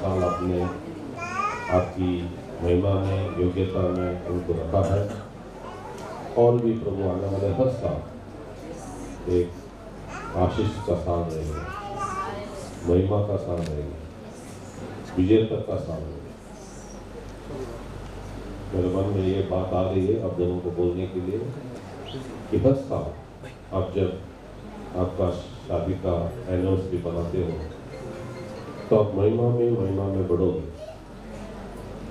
साल आपने आपकी महिमा में, योग्यता में उनको रखा है, और भी प्रभु आने वाले हर साल एक आशीष का साल रहेगा, महिमा का साल रहेगा, विजेता का साल रहेगा। मेरे मन में ये बात आ रही है आप दोनों को बोलने के लिए कि हर साल आप जब आपका शादी का एनिवर्सरी बनाते हो तो आप महिमा में बढ़ोगे,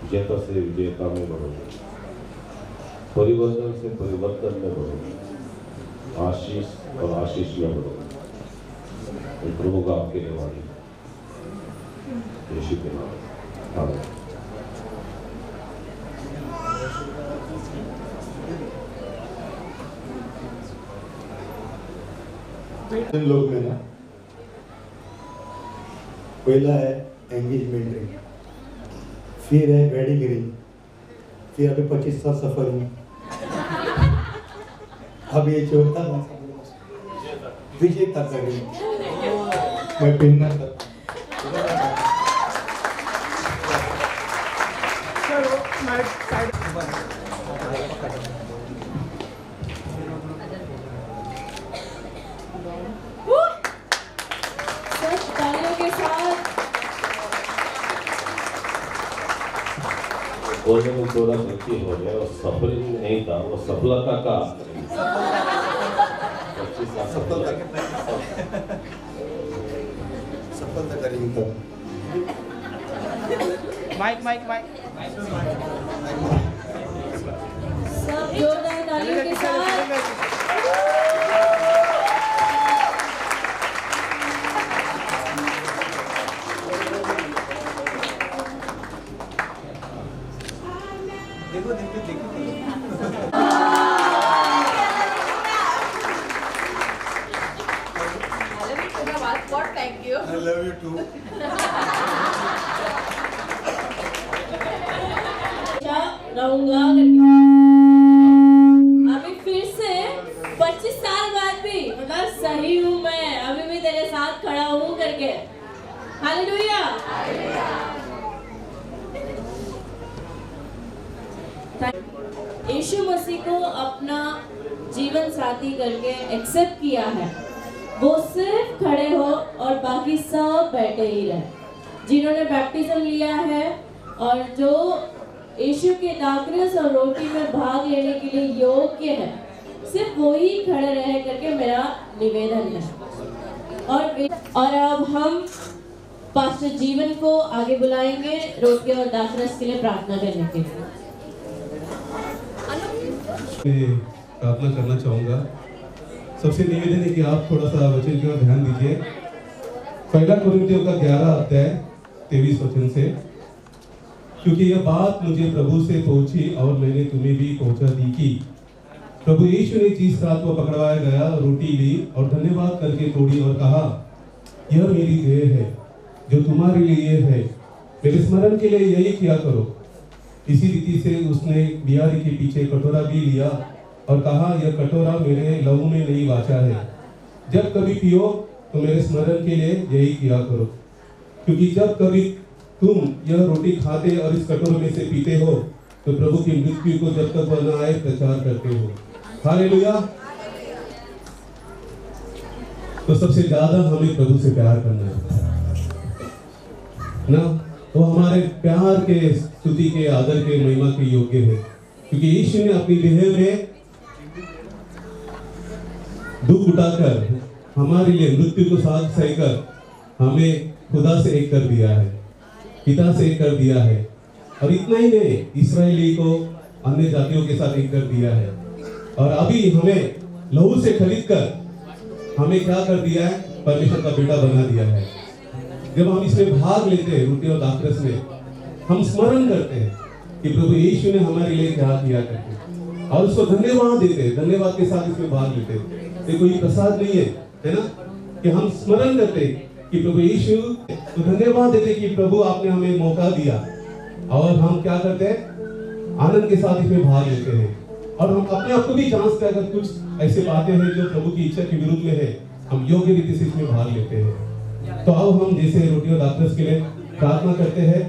विजेता से विजेता में बढ़ोगे, परिवर्तन से परिवर्तन में बढ़ोगे, आशीष और आशीष में बढ़ोगे। प्रभु का आपके लिए वाणी यीशु के नाम आमीन। इन लोग में ना पहला है एंगेजमेंट रिंग, फिर है वेडिंग रिंग, फिर अभी 25 साल सफर में, अब ये चौथा विजेता का रिंग मैं पहनना था। बोलने में थोड़ा गलती हो गया, वो सफरिंग नहीं था, वो सफलता का सफलता का रिंग था। माइक सब जोरदार तालियों के साथ thank you. I love you too. रहूंगा करके अभी फिर से 25 साल बाद भी मतलब सही हूँ मैं, अभी भी तेरे साथ खड़ा हूँ करके। हालेलुया। यीशु मसीह को अपना जीवन साथी करके एक्सेप्ट किया है, वो सिर्फ खड़े हो और बाकी सब बैठे ही रहे। जिन्होंने बैप्टिज्म लिया है और जो यीशु के दाखरस और रोटी में भाग लेने के लिए योग्य है, सिर्फ वो ही खड़े रहे करके मेरा निवेदन है। और अब हम पास्टर जीवन को आगे बुलाएंगे रोटी और दाखरस के लिए प्रार्थना करने के लिए। मैं प्रार्थना करना चाहूँगा। सबसे निवेदन है कि आप थोड़ा सा वचन की ओर ध्यान दीजिए। पहला कोरिन्थियों का 11 अध्याय 23 वचन से, क्योंकि यह बात मुझे प्रभु से पहुंची और मैंने तुम्हें भी पहुंचा दी कि प्रभु यीशु ने जिस रात को पकड़वाया गया रोटी ली और धन्यवाद करके तोड़ी और कहा, यह मेरी देह है जो तुम्हारे लिए है, मेरे स्मरण के लिए यही किया करो। इसी रीति से उसने बियारी के पीछे कटोरा भी लिया और कहा, यह कटोरा मेरे लहू में नई वाचा है, जब कभी पियो तो मेरे स्मरण के लिए यही किया करो। क्योंकि जब कभी तुम यह रोटी खाते और इस कटोरे में से पीते हो तो प्रभु की मृत्यु को जब तक वह न आए प्रचार करते हो। हालेलुया। तो सबसे ज्यादा हमें प्रभु से प्यार करना है ना, तो हमारे प्यार के, स्तुति के, आदर के, महिमा के योग्य है। क्योंकि यीशु ने अपनी देह में दुख उठाकर हमारे लिए मृत्यु को साथ सहकर हमें खुदा से एक कर दिया है, पिता से एक कर दिया है। और इतना ही नहीं, इस्राएली को अन्य जातियों के साथ एक कर दिया है। और अभी हमें लहू से खरीद कर हमें क्या कर दिया है, परमेश्वर का बेटा बना दिया है। जब हम इसमें भाग लेते हैं रोटी और दाखरस में, हम स्मरण करते हैं कि प्रभु यीशु ने हमारे लिए क्या किया करके, और उसको धन्यवाद देते हैं, धन्यवाद के साथ इसमें भाग लेते हैं। ये कोई प्रसाद नहीं है ना, कि हम स्मरण करते कि प्रभु यीशु, तो धन्यवाद देते कि प्रभु आपने हमें मौका दिया, और हम क्या करते हैं, आनंद के साथ इसमें भाग लेते हैं। और हम अपने आप को भी जांचते हैं, अगर कुछ ऐसे बातें हैं जो प्रभु की इच्छा के विरुद्ध में है, हम योग्य रीति से इसमें भाग लेते हैं। तो अब हम जैसे रोटियों डॉक्टर्स के लिए प्रार्थना करते हैं।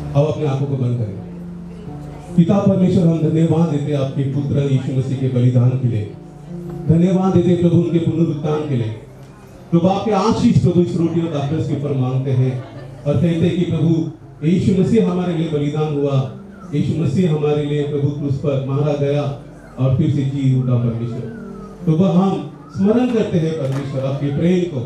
अब अपने आंखों को बंद करें। पिता परमेश्वर, हम धन्यवाद देते हैं आपके पुत्र यीशु मसीह के बलिदान के लिए। धन्यवाद देते हैं प्रभु उनके पुनरुत्थान के लिए। प्रभु आपके आशीष प्रभु इस रोटी और डॉक्टर्स के ऊपर मांगते हैं और कहते हैं कि प्रभु यीशु मसीह हमारे लिए बलिदान हुआ, यीशु मसीह हमारे लिए प्रभु क्रूस पर मारा गया और फिर से जी उठा परमेश्वर। प्रभु हम स्मरण करते हैं परमेश्वर आपके प्रेम को,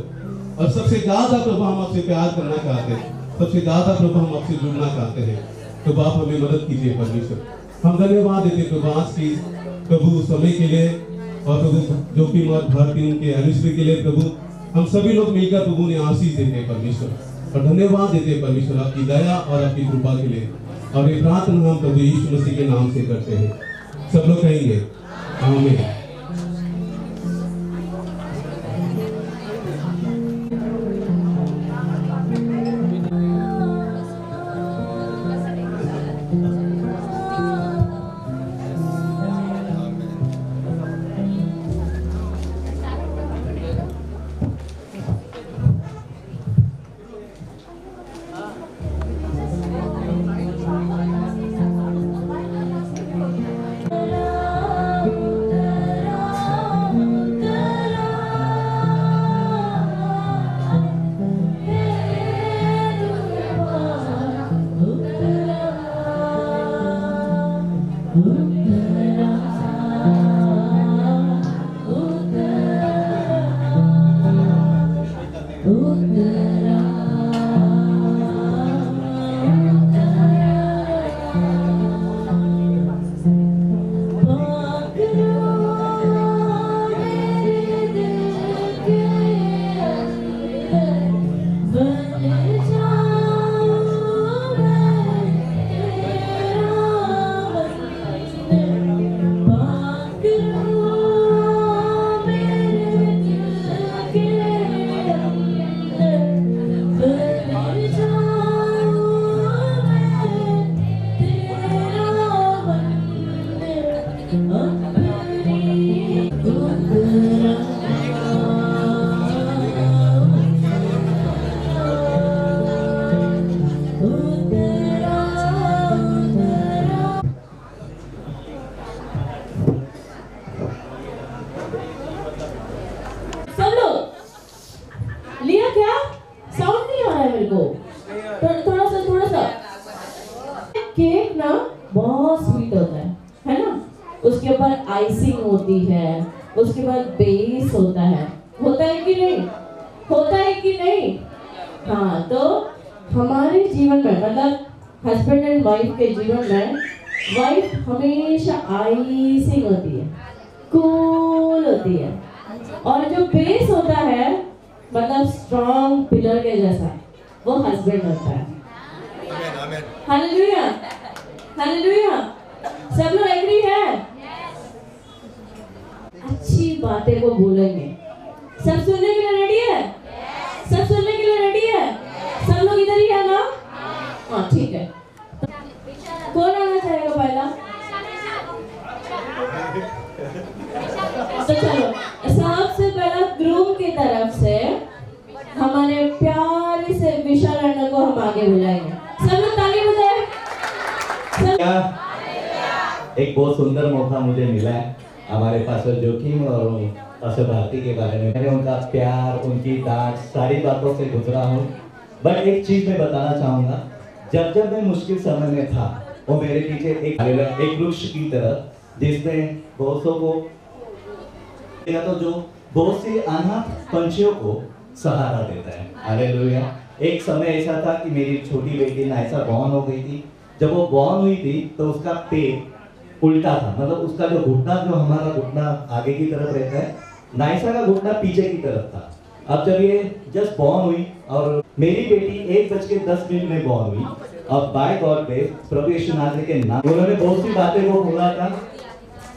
और सबसे ज्यादा प्रभु हम आपसे प्यार करना चाहते हैं, सबसे ज्यादा प्रभु हम आपसे जुड़ना चाहते हैं। प्रभु आप हमें मदद कीजिए परमेश्वर। हम धन्यवाद देते प्रभु आज की प्रभु समय के लिए, और प्रभु जोखिम और भारती उनके एनिवर्सरी के लिए प्रभु हम सभी लोग मिलकर प्रभु ने आशीष देते हैं परमेश्वर, और धन्यवाद देते हैं परमेश्वर आपकी दया और आपकी कृपा के लिए। और ये प्रार्थना हम प्रभु यीशु मसीह के नाम से करते हैं। सब लोग कहेंगे आमीन। केक ना बहुत स्वीट होता है ना। उसके ऊपर आइसिंग होती है, उसके बाद बेस होता है कि नहीं? होता है कि नहीं? हाँ, तो हमारे जीवन में मतलब हस्बैंड एंड वाइफ के जीवन में वाइफ हमेशा आइसिंग होती है, कूल होती है, और जो बेस होता है मतलब स्ट्रॉन्ग पिलर के जैसा, वो हस्बैंड होता है। Hallelujah, hallelujah. सब लोग एग्री है? अच्छी बातें को बोलेंगे। सब सुनने के लिए रेडी है? सब सुनने के लिए रेडी है? सब लोग इधर ही है ना? हाँ, ठीक है। कौन आना चाहेगा पहला? तो चलो, सबसे पहला ग्रूम की तरफ से हमारे प्यारे से विशाल अण्णा को हम आगे बुलाएंगे। सब लोग ताली बजाएं। एक बहुत सुंदर मौका मुझे मिला है हमारे पास्टर जोखिम और पास्टर भारती के बारे में। मैंने उनका प्यार, उनकी डांट, सारी बातों से गुजरा हूँ। बट एक चीज मैं बताना चाहूँगा, जब मैं मुश्किल समय में था, वो मेरे पीछे एक वृक्ष की तरह जिसमें बहुतों को तो जो बहुत सी अनाथ पंछियों को सहारा देता है। हालेलुया। एक समय ऐसा था कि मेरी छोटी बेटी नायसा बॉर्न हो गई थी। जब वो बॉर्न हुई थी तो उसका पेट उल्टा था, मतलब उसका जो घुटना, जो हमारा घुटना आगे की तरफ रहता है, नायसा का घुटना पीछे की तरफ था। अब जब ये जस्ट बॉर्न हुई और मेरी बेटी 1:10 में बॉर्न हुई, अब बाय गॉड पे प्रभु यीशु नाज़री के नाम उन्होंने बहुत सी बातें को बोला था।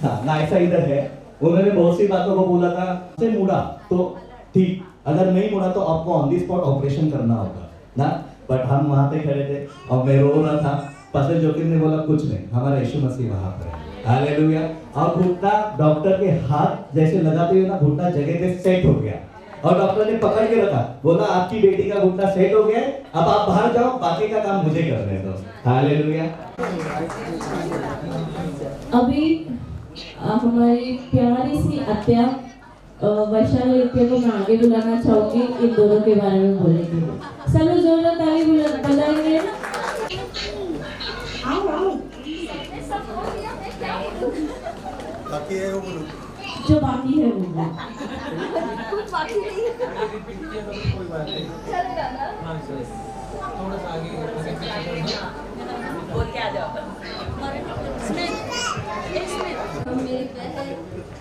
हाँ, नायसा इधर है। उन्होंने बहुत सी बातों को बोला था। से मुड़ा तो ठीक, अगर नहीं मुड़ा तो आपको ऑन दी स्पॉट ऑपरेशन करना होगा ना। बट हम वहाँ पे खड़े थे और मैं रो रहा था पास्टर जोकिम ने बोला कुछ नहीं, हमारा यीशु मसीह वहां पर है। हालेलुया। और घुटना डॉक्टर के हाथ जैसे लगाते हुए ना घुटना जगह पे सेट हो गया और डॉक्टर ने पकड़ के रखा, बोला आपकी बेटी का घुटना सेट हो गया, अब आप बाहर जाओ, बाकी का काम मुझे करने दो। हालेलुया। अभी हमारी प्यारी सी अत्या वैशाली अत्या को मैं आगे बुलाना चाहूंगी इन दोनों के बारे में बोलने के लिए। सब लोग जोरदार ताली बजाएंगे। बाकी है वो बोलो। जो बाकी है वो कुछ बाकी नहीं चलेगा ना? बोल के आ जाओ। मेरी बहन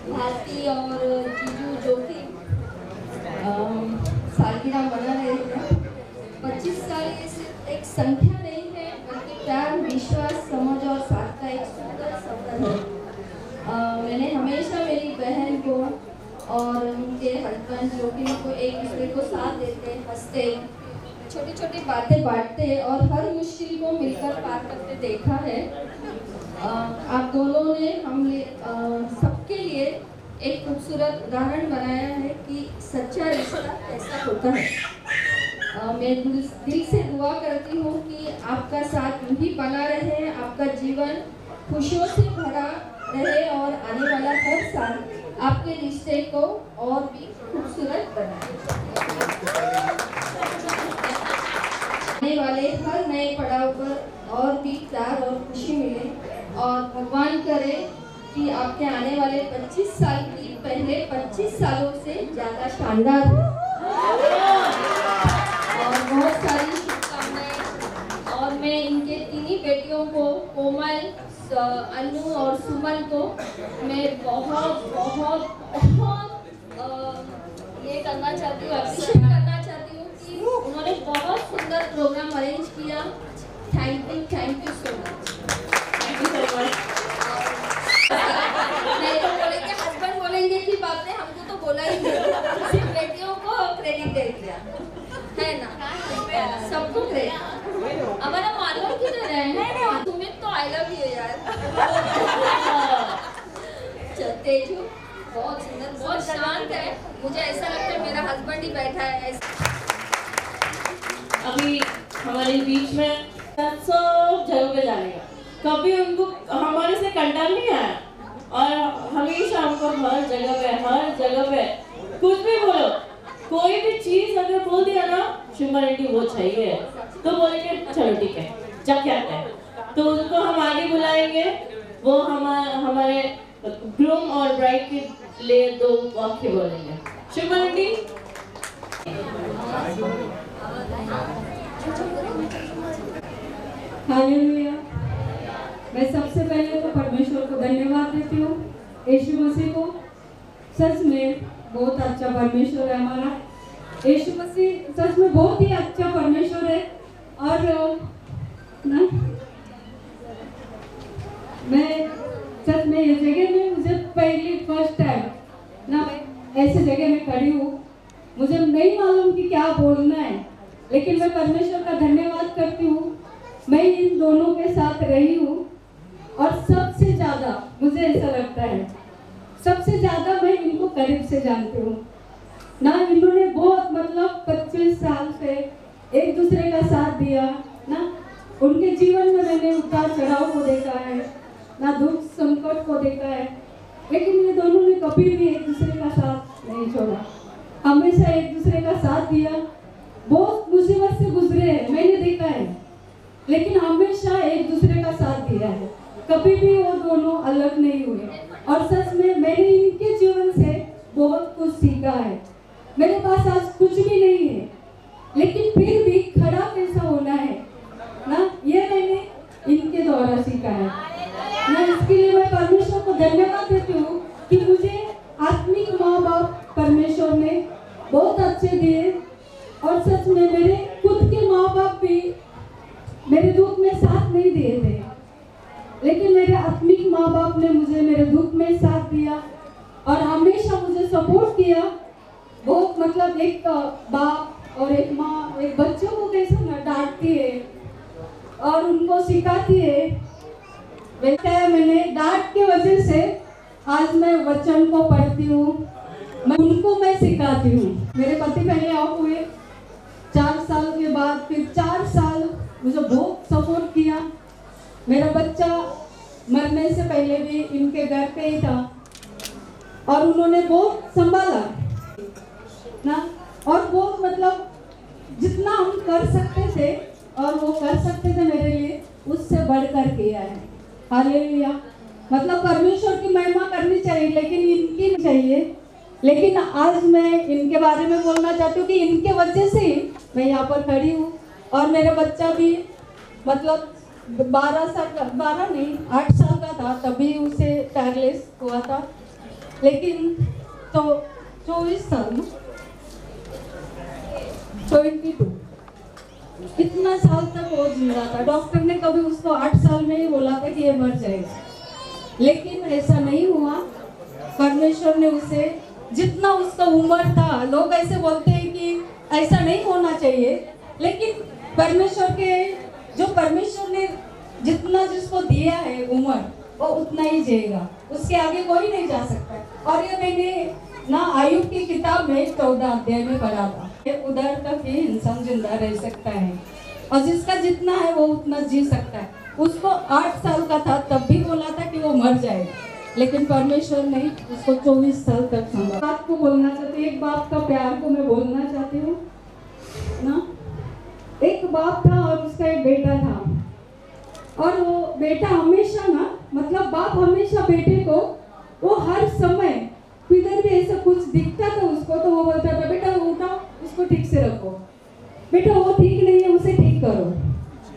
भारती और जीजू जो कि सालगिरह मना रहे हैं। 25 साल ये सिर्फ एक संख्या नहीं है, बल्कि प्यार, विश्वास, समझ और साथ का एक सुंदर सफर है। मैंने हमेशा मेरी बहन को और उनके हस्बैंड जो कि उनको एक दूसरे को साथ देते, हंसते, छोटी छोटी बातें बांटते और हर मुश्किल को मिलकर पार करते देखा है। आप दोनों ने सबके लिए एक खूबसूरत उदाहरण बनाया है कि सच्चा रिश्ता कैसा होता है। मैं दिल से दुआ करती हूँ कि आपका साथ यूं ही बना रहे, आपका जीवन खुशियों से भरा रहे और आने वाला हर साल आपके रिश्ते को और भी खूबसूरत बनाए। आने वाले हर नए पड़ाव पर और भी प्यार और खुशी मिले और भगवान करे कि आपके आने वाले 25 साल की पहले 25 सालों से ज़्यादा शानदार हो और बहुत सारी शुभकामनाएं। और मैं इनके तीनों बेटियों को, कोमल, अनु और सुमन को मैं बहुत बहुत बहुत ये करना चाहती हूँ, अप्रिशिएट करना चाहती हूँ कि उन्होंने बहुत सुंदर प्रोग्राम अरेंज किया। Thank you so much. नहीं तो बोलेंगे, हस्बैंड बोलेंगे कि बाप ने हमको तो बोला ही नहीं, सिर्फ बेटियों को क्रेडिट दे दिया है ना, सबको क्रेडिट। हमारा मालूम क्यों नहीं रहे हैं? तुम्हें तो आई लव यू यार। तेजू बहुत सुंदर, बहुत शांत है, मुझे ऐसा लगता है मेरा हस्बैंड ही बैठा है। अभी हमारे बीच में सब जगह पे जाएगा, कभी उनको हमारे से कंटाल नहीं आया और हमेशा हमको हर जगह पे कुछ भी बोलो, कोई भी चीज अगर बोल दिया ना शिवमारेड्डी वो चाहिए तो बोलेंगे चलो ठीक है जाके आते हैं, तो उनको हम आगे बुलाएंगे, वो हमारे ग्रूम और ब्राइड के लिए 2 वाक्य बोलेंगे। शिवमारेड्डी। हालेलुया। मैं सबसे पहले तो परमेश्वर को धन्यवाद देती हूँ, यीशु मसीह को। सच में बहुत अच्छा परमेश्वर है हमारा यीशु मसीह, सच में बहुत ही अच्छा परमेश्वर है। और ना मैं सच में ये जगह में मुझे फर्स्ट टाइम ना ऐसे जगह में खड़ी हूँ, मुझे नहीं मालूम कि क्या बोलना है, लेकिन मैं परमेश्वर का धन्यवाद करती हूँ। मैं इन दोनों के साथ रही हूँ और सबसे ज़्यादा मुझे ऐसा लगता है, सबसे ज़्यादा मैं इनको करीब से जानती हूँ ना। इन्होंने बहुत मतलब 25 साल से एक दूसरे का साथ दिया ना। उनके जीवन में मैंने उतार चढ़ाव को देखा है ना, दुख संकट को देखा है, लेकिन ये दोनों ने कभी भी एक दूसरे का साथ नहीं छोड़ा, हमेशा एक दूसरे का साथ दिया। बहुत मुसीबत से गुजरे हैं, मैंने देखा है, लेकिन हमेशा एक दूसरे का साथ दिया है, कभी भी वो दोनों अलग नहीं हुए। और सच में मैंने इनके जीवन से बहुत कुछ सीखा है। मेरे पास आज कुछ भी नहीं है, लेकिन फिर भी खड़ा कैसा होना है ना, ये मैंने इनके द्वारा सीखा है ना। इसके लिए मैं परमेश्वर को धन्यवाद देती हूँ कि मुझे आत्मिक माँ बाप परमेश्वर ने बहुत अच्छे दिए। और सच में मेरे खुद के माँ बाप भी मेरे दुख में साथ नहीं दिए थे, लेकिन मेरे आत्मिक माँ बाप ने मुझे मेरे दुख में साथ दिया और हमेशा मुझे सपोर्ट किया। बहुत मतलब एक बाप और एक माँ एक बच्चों को कैसे न डांटती है और उनको सिखाती है मैंने डांट की वजह से आज मैं वचन को पढ़ती हूँ, उनको मैं सिखाती हूँ। मेरे पति पहले ऑफ हुए, 4 साल के बाद फिर 4 साल मुझे बहुत सपोर्ट किया। मेरा बच्चा मरने से पहले भी इनके घर पे ही था और उन्होंने बहुत संभाला ना, और बहुत मतलब जितना हम कर सकते थे और वो कर सकते थे मेरे लिए, उससे बढ़कर किया है। हालेलुया। मतलब परमेश्वर की महिमा करनी चाहिए, लेकिन इनकी नहीं चाहिए। लेकिन आज मैं इनके बारे में बोलना चाहती हूँ कि इनके वजह से ही मैं यहाँ पर खड़ी हूँ। और मेरा बच्चा भी मतलब 8 साल का था तभी उसे पैरलेस हुआ था, लेकिन तो 24 साल 22 इतना साल तक वो जिंदा था। डॉक्टर ने कभी उसको 8 साल में ही बोला था कि ये मर जाएगा, लेकिन ऐसा नहीं हुआ। परमेश्वर ने उसे जितना उसका उम्र था, लोग ऐसे बोलते हैं कि ऐसा नहीं होना चाहिए, लेकिन परमेश्वर ने जितना जिसको दिया है उम्र, वो उतना ही जिएगा, उसके आगे कोई नहीं जा सकता। और ये मैंने ना आयुब की किताब में 14 अध्याय में पढ़ा था, उधर तक ही इंसान जिंदा रह सकता है और जिसका जितना है वो उतना जी सकता है। उसको 8 साल का था तब भी बोला था कि वो मर जाएगा, लेकिन परमेश्वर ने उसको 24 साल तक संभाला। बात को बोलना चाहती हूँ, एक बाप का प्यार को मैं बोलना चाहती हूँ ना। एक बाप था और उसका एक बेटा था, और वो बेटा हमेशा ना मतलब बाप हमेशा बेटे को वो हर समय किधर भी ऐसा कुछ दिखता था उसको तो वो बोलता था, बेटा उठाओ उसको ठीक से रखो, बेटा वो ठीक नहीं है उसे ठीक करो,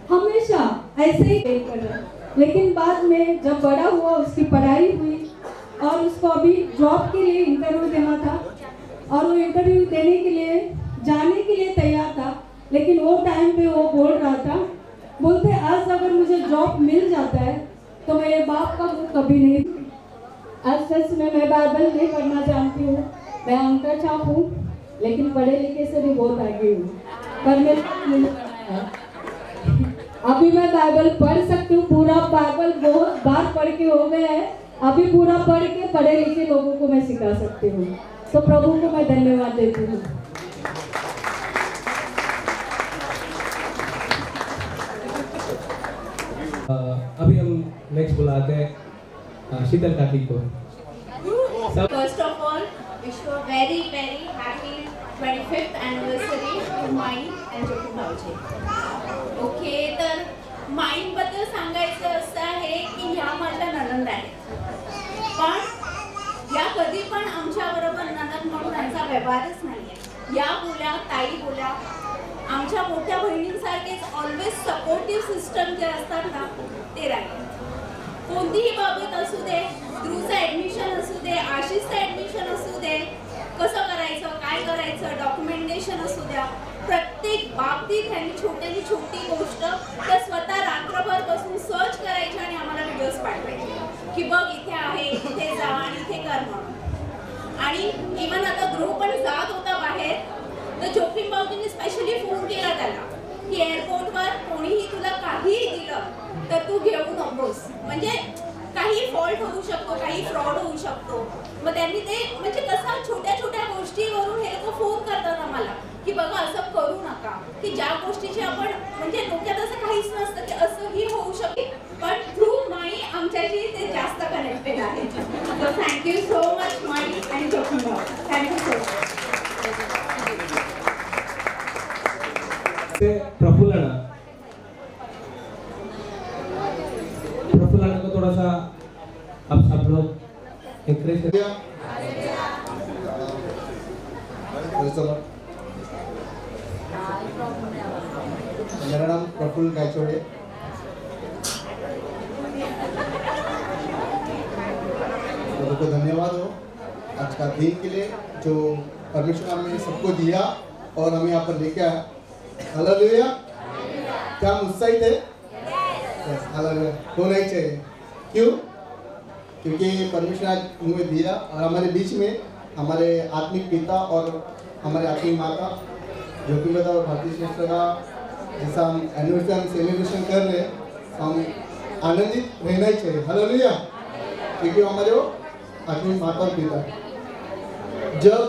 हमेशा ऐसे ही कर रहा। लेकिन बाद में जब बड़ा हुआ, उसकी पढ़ाई हुई और उसको अभी जॉब के लिए इंटरव्यू देना था और वो इंटरव्यू देने के लिए जाने के लिए तैयार था, लेकिन वो टाइम पे वो बोल रहा था, बोलते आज अगर मुझे जॉब मिल जाता है तो मेरे बाप का मुंह कभी नहीं। आज सच में मैं बाइबल नहीं पढ़ना जानती हूँ, मैं अंतर छाप हूँ, लेकिन पढ़े लिखे से भी बहुत आगे हूँ, पर मैं नहीं पढ़ा है। अभी मैं बाइबल पढ़ सकती हूँ, पूरा बाइबल बहुत बार पढ़ के हो गया है, अभी पूरा पढ़ के पढ़े लिखे लोगों को मैं सिखा सकती हूँ। तो प्रभु को मैं धन्यवाद देती हूँ। अभी हम नेक्स्ट बुलाते हैं शीतल काकी को। First of all, wish you a very happy 25th anniversary to Mine and Jyoti Bhauji. Okay, तर माइन बद्दल सांगायचं असं आहे की ह्या माझ्या नणंद आहेत, पण या कधी पण आमच्या बरोबर नणंद म्हणून त्यांचा व्यवहारच नाहीये। या बोल्या, ताई बोल्या, आमच्या मोठ्या बहिणींसारखेच ऑलवेज सपोर्टिव्ह सिस्टम जे असतात ना ते राहील। कोणतीही बाबत असू दे, ध्रुवचं ॲडमिशन असू दे, आशिषचं ॲडमिशन असू दे, कसं करायचं, काय करायचं, डॉक्युमेंटेशन असू द्या, प्रत्येक बाबतीत त्यांनी छोटी गोष्ट तर स्वतः रात्रभर बसून सर्च करायची आणि आम्हाला व्हिडिओज पाठवायचे की बघ इथे आहे, इथे जा आणि इथे कर म्हणून। आणि इवन आता ध्रुव पण जात होता बाहेर, तर जोखीम भाऊजींनी स्पेशली फोन केला त्याला की एअरपोर्टवर कोणीही तुला काहीही दिलं तर तू घेऊ नकोस, म्हणजे काही फॉल्ट होऊ शकतो, काही फ्रॉड होऊ शकतो। मग त्यांनी ते म्हणजे कसं छोट्या गोष्टीवरून हे लोक फोन करतात आम्हाला की बघा असं करू नका, की ज्या गोष्टीची आपण म्हणजे डोक्यात असं काहीच नसतं की असंही होऊ शकेल, पण थ्रू माई आमच्याशी ते जास्त कनेक्टेड आहे। So thank you so much my आणि जोखीम भाऊ, थँक्यू सो मच। प्रफुल्लना को थोड़ा सा आप लोग एनकरेज करिए। मेरा नाम प्रफुल्ल गायचोड़े। लोगों को धन्यवाद हो आज का दिन के लिए जो परमेश्वर हमें सबको दिया और हमें यहाँ पर लेके आया। हालेलुया। क्या हम उत्साहित है? हालेलुया। होना ही चाहिए। क्यों? क्योंकि परमेश्वर आज हमें दिया और हमारे बीच में हमारे आत्मिक पिता और हमारे आत्मिक माता जोखिम और भारतीय श्रेष्ठ का जैसा हम एनिवर्सरी हम सेलिब्रेशन कर रहे हैं, हम आनंदित रहना ही चाहिए। हालेलुया, क्योंकि हमारे वो आत्मिक माता और पिता है। जब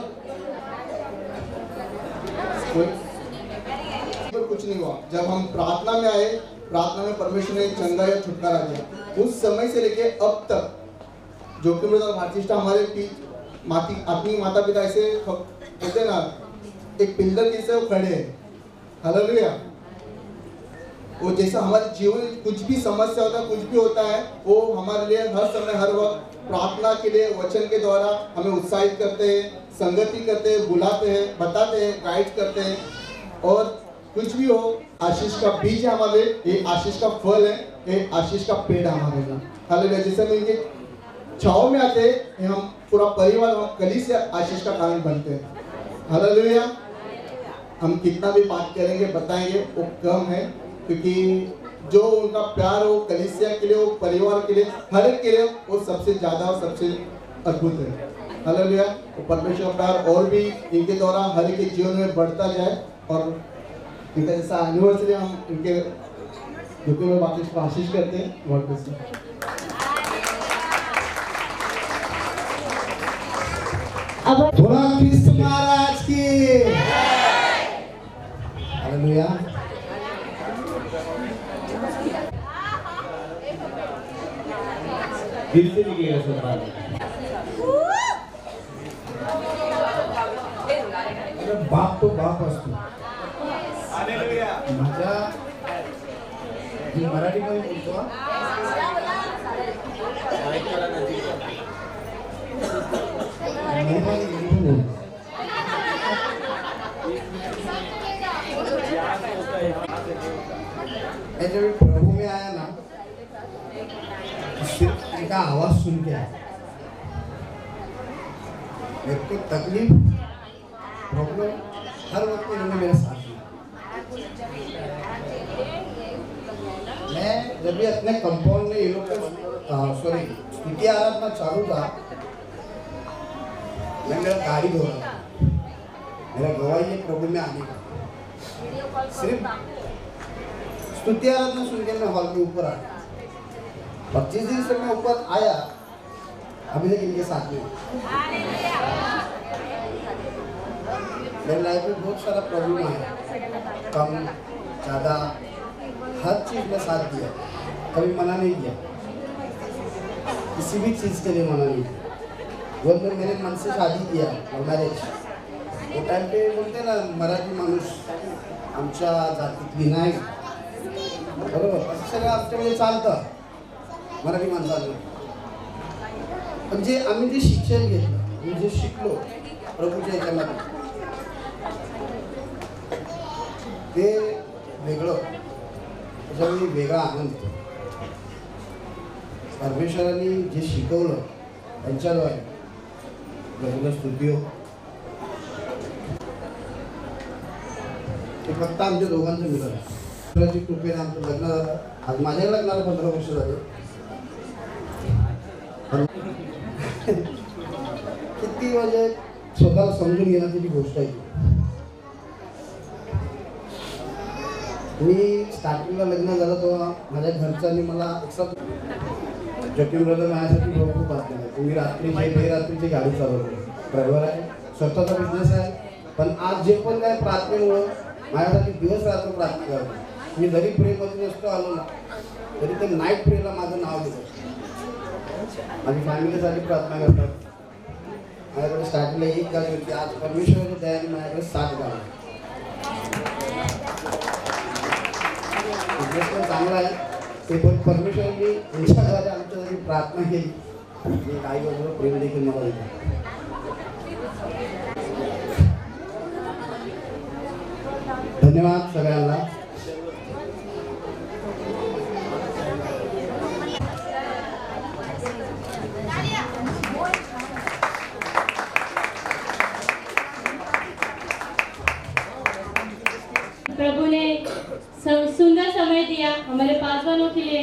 कुछ नहीं हुआ, जब हम प्रार्थना में आए, प्रार्थना में परमेश्वर ने चंगा या छुटकारा दिया। उस समय से लेके अब तक जोखिम ब्रदर भारतीष्ठा हमारे आत्मिक माता पिता ऐसे कहते ना, एक पिलर जैसे वो खड़े हैं। हालेलुया, वो जैसा हमारे जीवन में कुछ भी समस्या होता है, कुछ भी होता है, वो हमारे लिए हर समय हर वक्त प्रार्थना के लिए वचन के द्वारा हमें उत्साहित करते हैं, संगति करते हैं, बुलाते हैं, बताते हैं, गाइड करते हैं। और कुछ भी हो, आशीष का बीज है हमारे, ये आशीष का फल है, ये आशीष का पेड़ है हमारे लिए। हालेलुया, जैसे हम इनके छाव में आते हैं, हम पूरा परिवार, हम कलीसिया आशीष का कारण बनते हैं। हालेलुया, हम कितना भी बात करेंगे बताएंगे वो कम है, क्योंकि जो उनका प्यार हो कलीसिया के लिए, वो परिवार के लिए, हर एक के लिए, वो सबसे ज्यादा और सबसे अद्भुत है। हालेलुया, वो परमेश्वर का प्यार और भी इनके द्वारा हर एक के जीवन में बढ़ता जाए, और इनका जैसा एनिवर्सरी हम इनके दुखों में वापस आशीष करते हैं। God bless you. बोला कृष्ण महाराज की। हालेलुया। दिल से निकलेगा सब बात। बाप तो बाप असतो। माझ्या मी मराठीमध्ये बोलतो। जब प्रभु में आया ना, सिर्फ इनका आवाज सुन के आया। मेरे को तकलीफ प्रॉब्लम हर वक्त इन्होंने मेरे साथ दिया। मैं जब भी अपने कंपाउंड में ये लोग सॉरी स्तुति आराधना चालू था, मैं मेरा गाड़ी धो रहा था। मेरा गवाही है प्रभु में आने का। सिर्फ स्तुति आराधना सुन के मैं हॉल के ऊपर आया, और जिस दिन से मैं ऊपर आया अभी तक इनके साथ में। मेरे लाइफ में बहुत सारा प्रॉब्लम आया, कम ज़्यादा हर चीज़ में साथ दिया, कभी मना नहीं किया, किसी भी चीज़ के लिए मना नहीं किया। वो तो मेरे मन से शादी किया और मैरिज, वो टाइम पे बोलते ना मराठी माणूस आमच्या जातीतली नाही, बरोबर, असं सगळं आमच्यामध्ये चालतं मराठी माणसाला। पण जे आम्ही जे शिक्षण घेतलं, आम्ही जे शिकलो प्रभूच्या याच्यामध्ये, ते वेगळं, त्याच्यामध्ये वेगळा आनंद। परमेश्वरांनी जे शिकवलं त्यांच्याद्वारे प्रभूला स्तुती हो। ते फक्त आमच्या दोघांचं मिळालं, ईश्वराची कृपेने आमचं लग्न झालं। आज माझ्या लग्नाला 15 वर्ष झाले। किती म्हणजे स्वतःला समजून घेण्याची गोष्ट आहे। मी स्टार्टिंगला लग्न झालं तेव्हा माझ्या घरच्यांनी मला जोखीम ब्रदर माझ्यासाठी भरपूर बात केली। मी रात्रीची बेरात्रीची गाडी चालवतो, ड्रायव्हर आहे, स्वतःचा बिझनेस आहे, पण आज जे पण काय प्रार्थनेमुळं माझ्यासाठी दिवस रात्र प्रार्थना करतो। मी जरी प्रेमध्ये नसतो आलो ना, तरी ते नाईट प्रेला माझं नाव घेतात, माझी फॅमिलीसाठी प्रार्थना करतात। माझ्याकडे स्टार्टिंगला एक गाडी होती, आज परमेश्वराच्या दयाने माझ्याकडे 7 गाडी। बिझनेस पण चांगला आहे, ते पण परमेश्वरांनी त्यांच्याद्वारे आमच्यासाठी प्रार्थना केली, आणि काही बाजूला प्रेम देखील मला दिलं। धन्यवाद सगळ्यांना। प्रभु ने सुंदर समय दिया हमारे पासवानों के लिए,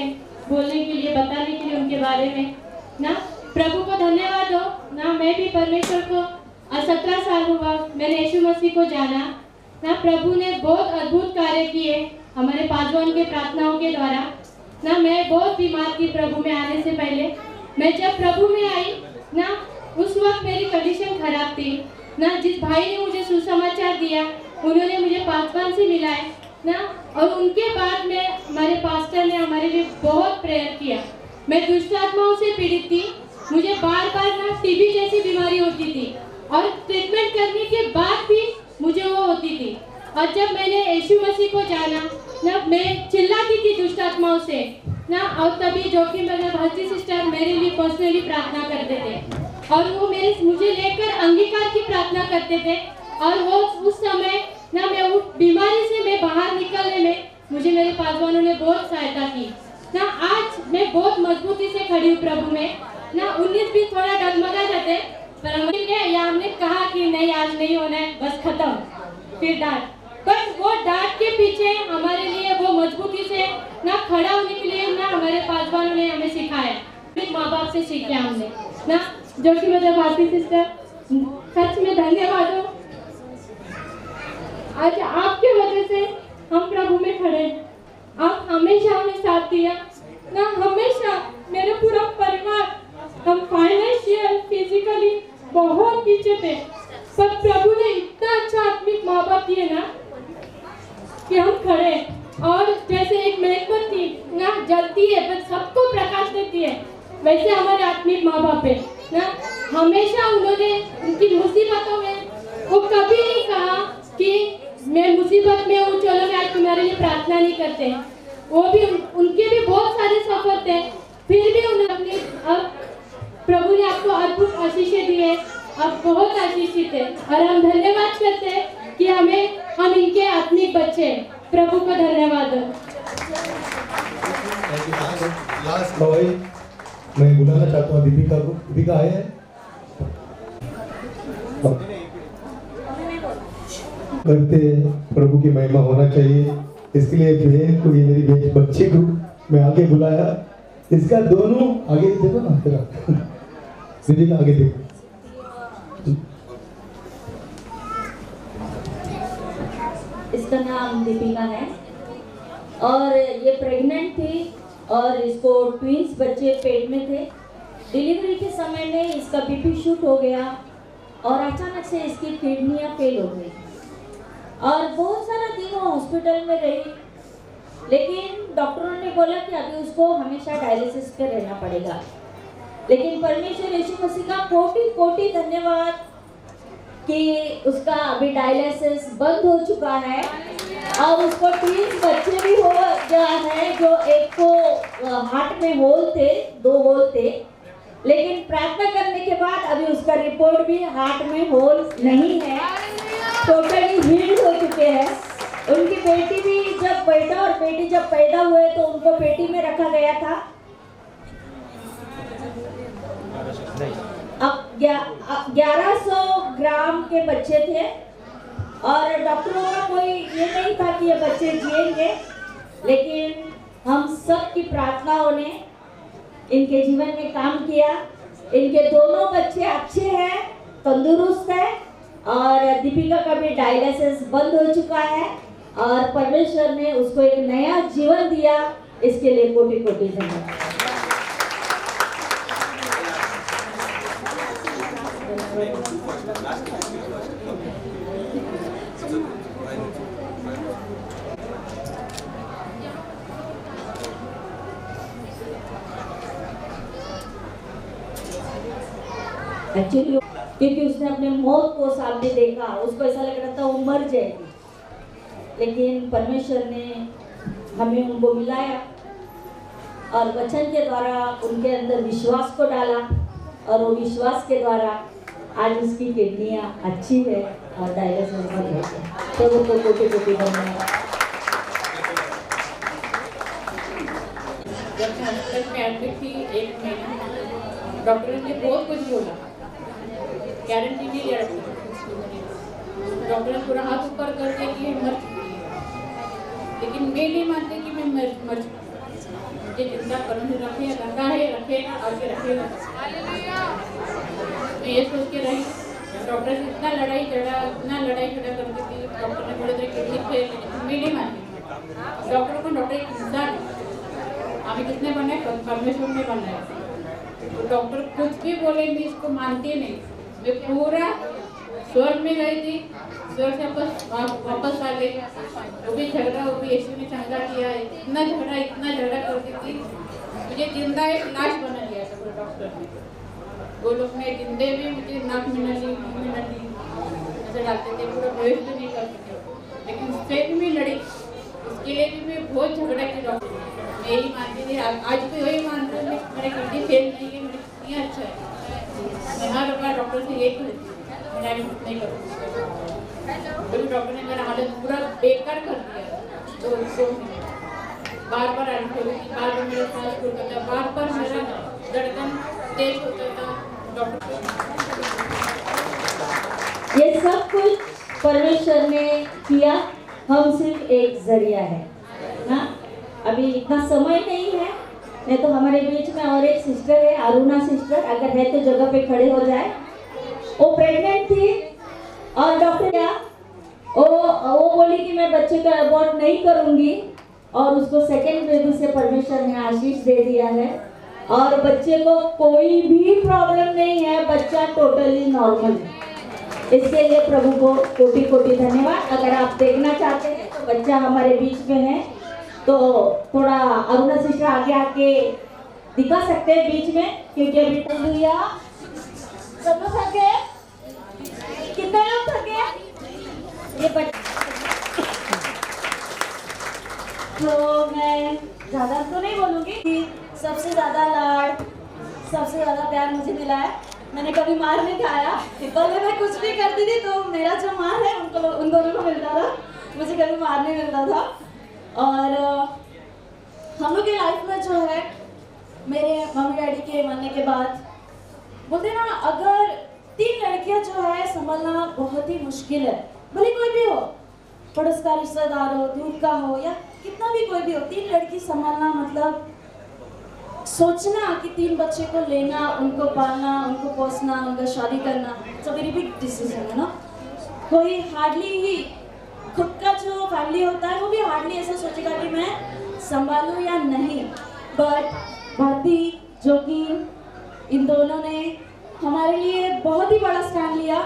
बोलने के लिए, बताने के लिए उनके बारे में ना। प्रभु को धन्यवाद हो ना। मैं भी परमेश्वर को 17 साल हुआ मैंने यीशु मसीह को जाना ना। प्रभु ने बहुत अद्भुत कार्य किए हमारे पासवान के प्रार्थनाओं के द्वारा ना मैं बहुत बीमार थी प्रभु में आने से पहले। मैं जब प्रभु में आई ना, उस वक्त मेरी कंडीशन खराब थी ना। जिस भाई ने मुझे सुसमाचार दिया, उन्होंने मुझे पासवान से मिलाए ना, और उनके बाद में हमारे पास्टर ने हमारे लिए बहुत प्रेयर किया। मैं दुष्ट आत्माओं से पीड़ित थी, मुझे बार बार ना टीबी जैसी बीमारी होती थी, और ट्रीटमेंट करने के बाद भी मुझे वो होती थी। और जब मैंने यीशु मसीह को जाना ना, मैं चिल्लाती थी दुष्ट आत्माओं से ना, और तभी जोखिम बना भक्ति सिस्टर मेरे लिए पर्सनली प्रार्थना करते थे, और वो मुझे लेकर अंगीकार की प्रार्थना करते थे। और वो उस समय ना, मैं उस बीमारी से मैं बाहर निकलने में मुझे मेरे पासवानों ने बहुत सहायता की ना। आज मैं बहुत मजबूती से खड़ी हूँ प्रभु में ना। 19-20 थोड़ा डगमगा जाते, पर हमने कहा कि नहीं, आज नहीं होना है, बस खत्म। फिर डांट, बट वो डांट के पीछे हमारे लिए वो मजबूती से ना खड़ा होने के लिए ना हमारे पासवानों ने हमें सिखाया, माँ बाप से सीखा हमने ना, जो कि मतलब भारती सिस्टर सच में धन्यवाद हो। आज आपके वजह से हम प्रभु में खड़े। आप हमेशा हमें साथ दिया ना, हमेशा मेरा पूरा परिवार, हम फाइनेंशियल फिजिकली बहुत पीछे थे, पर प्रभु ने इतना अच्छा आत्मिक माँ बाप दिए ना कि हम खड़े। और जैसे एक मेणबत्ती ना जलती है पर सबको प्रकाश देती है, वैसे हमारे आत्मिक माँ बाप है ना। हमेशा उन्होंने उनकी मुसीबतों में वो कभी नहीं कहा कि मैं मुसीबत में हूँ, चलो मैं आज तुम्हारे लिए प्रार्थना नहीं करते। वो भी उनके भी बहुत सारे सफर थे, फिर भी उन्होंने अब प्रभु ने आपको अद्भुत आशीषें दी है, आप बहुत आशीषित है। और हम धन्यवाद करते हैं कि हम इनके आत्मिक बच्चे। प्रभु को धन्यवाद हो। भाई मैं बुलाना चाहता हूँ दीपिका को। दीपिका आए हैं करते प्रभु की महिमा होना चाहिए, इसके लिए बहन को, ये मेरी बच्ची को मैं आगे बुलाया। इसका दोनों आगे देखो ना, तेरा दीपिका आगे देखो। इसका नाम दीपिका है और ये प्रेग्नेंट थी और इसको ट्विंस बच्चे पेट में थे। डिलीवरी के समय में इसका बीपी शूट हो गया और अचानक से इसकी किडनियाँ फेल हो गई और बहुत सारा दिन वो हॉस्पिटल में रही, लेकिन डॉक्टरों ने बोला कि अभी उसको हमेशा डायलिसिस पे रहना पड़ेगा। लेकिन परमेश्वर यीशु मसीह का कोटि कोटि धन्यवाद कि उसका अभी डायलिसिस बंद हो चुका है और उसको 3 बच्चे भी हो गया है, जो एक को हार्ट में होल थे, 2 होल थे, लेकिन प्रार्थना करने के बाद अभी उसका रिपोर्ट भी हार्ट में होल नहीं है, टोटली हील्ड हो चुके हैं। उनकी बेटी भी जब बेटा और बेटी जब पैदा हुए तो उनको पेटी में रखा गया था। अब 1100 ग्राम के बच्चे थे और डॉक्टरों का कोई ये नहीं था कि ये बच्चे जिएंगे, लेकिन हम सब की प्रार्थनाओं ने इनके जीवन में काम किया। इनके दोनों बच्चे अच्छे हैं, तंदुरुस्त है और दीपिका का भी डायलिसिस बंद हो चुका है और परमेश्वर ने उसको एक नया जीवन दिया, इसके लिए कोटि कोटि धन्यवाद। एक्चुअली क्योंकि उसने अपने मौत को सामने देखा, उसको ऐसा लग रहा था वो मर जाएगी, लेकिन परमेश्वर ने हमें उनको मिलाया और वचन के द्वारा उनके अंदर विश्वास को डाला और वो विश्वास के द्वारा आज उसकी किडनियाँ अच्छी है और डायलिसिस बंद हो गया। तो वो कोटि कोटि धन्यवाद। जब मैं हॉस्पिटल में एडमिट थी 1 महीना, डॉक्टर ने बहुत कुछ बोला, गारंटी नहीं ले रखी। डॉक्टर ने पूरा हाथ ऊपर कर दिया कि मर चुकी है, लेकिन मैं नहीं मानती कि मैं मर चुकी। मुझे जिंदा परमेश्वर रखेगा आगे रखेगा। मैं ये सोच के रही, डॉक्टर से इतना लड़ाई झगड़ा करती थी। डॉक्टर ने बोले थे किडनी फेल, मैं नहीं मानती। डॉक्टर को डॉक्टर एक इंसान है हमें किसने बनाया? परमेश्वर ने बनाया। तो डॉक्टर कुछ भी बोले मैं इसको मानती नहीं। मैं पूरा स्वर्ग में गई थी, स्वर्ग से वापस आ गई। वो भी झगड़ा, वो भी यीशु ने चंगा किया। इतना झगड़ा करती थी, मुझे जिंदा एक लाश बना दिया था वो डॉक्टर ने। वो लोग ने जिंदे भी मुझे नाक में नली, मुंह में नली ऐसे डालते थे, पूरा बेहोश भी नहीं करते थे। लेकिन सेहत में लड़ी, उसके लिए भी मैं बहुत झगड़ा की डॉक्टर। मैं यही मानती थी, आज भी वही मानती हूँ, मेरे किडनी फेल नहीं है, मेरे कितनी अच्छा है। मैं हर बार डॉक्टर से यही कहती हूँ, मैं एडमिट नहीं करूँगी। क्योंकि डॉक्टर ने मेरा हालत पूरा बेकार कर दिया। तो बार एडमिट हो गई, बार मेरा सांस फूलता था, बार मेरा धड़कन तेज होता था। ये सब कुछ परमेश्वर ने किया, हम सिर्फ एक जरिया है ना। अभी इतना समय नहीं है, नहीं तो हमारे बीच में और एक सिस्टर है, अरुणा सिस्टर, अगर है तो जगह पे खड़े हो जाए। वो प्रेग्नेंट थी और डॉक्टर क्या वो बोली कि मैं बच्चे का अबॉर्ट नहीं करूंगी, और उसको सेकेंड बेबी से परमेश्वर ने आशीष दे दिया है और बच्चे को कोई भी प्रॉब्लम नहीं है, बच्चा टोटली नॉर्मल है। इसके लिए प्रभु को कोटि कोटि धन्यवाद। अगर आप देखना चाहते हैं तो बच्चा हमारे बीच में है, तो थोड़ा अरुणा सिस्टर आगे आके दिखा सकते हैं बीच में, क्योंकि अभी हालेलुया। सब लोग थक गए? कितने लोग थक गए? ये तो मैं ज़्यादा तो नहीं बोलूँगी कि सबसे ज़्यादा लाड, सबसे ज़्यादा प्यार मुझे मिला है। मैंने कभी मार नहीं खाया, पहले मैं कुछ भी करती थी तो मेरा जो मार है उन दोनों को मिलता था, मुझे कभी मार नहीं मिलता था। और हम लोग की लाइफ में जो है, मेरे मम्मी डैडी के मरने के बाद बोलते ना, अगर 3 लड़कियां जो है संभालना बहुत ही मुश्किल है। भले कोई भी हो, पड़ोस का रिश्तेदार हो, दूर का हो, या कितना भी कोई भी हो, 3 लड़की संभालना मतलब सोचना कि 3 बच्चे को लेना, उनको पालना, उनको पोसना, उनका शादी करना, it's a very big decision है ना। कोई हार्डली ही खुद का जो फैमिली होता है वो भी हार्डली ऐसा सोचेगा कि मैं संभालूं या नहीं। बट भारती, जो कि इन दोनों ने हमारे लिए बहुत ही बड़ा स्टैंड लिया।